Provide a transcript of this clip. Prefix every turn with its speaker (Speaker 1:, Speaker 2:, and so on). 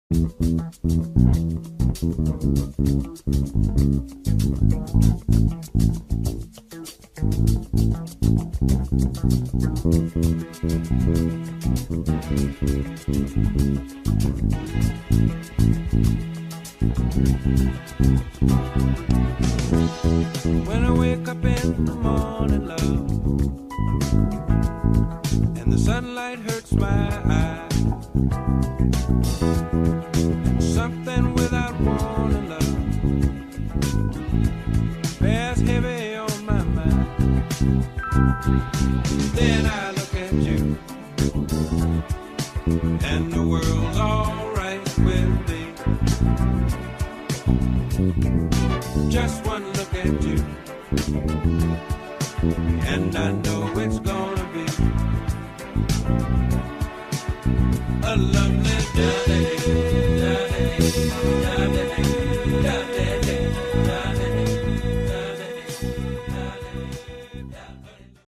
Speaker 1: When I wake up in the morning, love, and the sunlight hurts my eyes, and something without warning, love, bears heavy on my mind. Then I look at you, and the world's alright with me. Just one look at you, and I know it's gonna be a lovely day.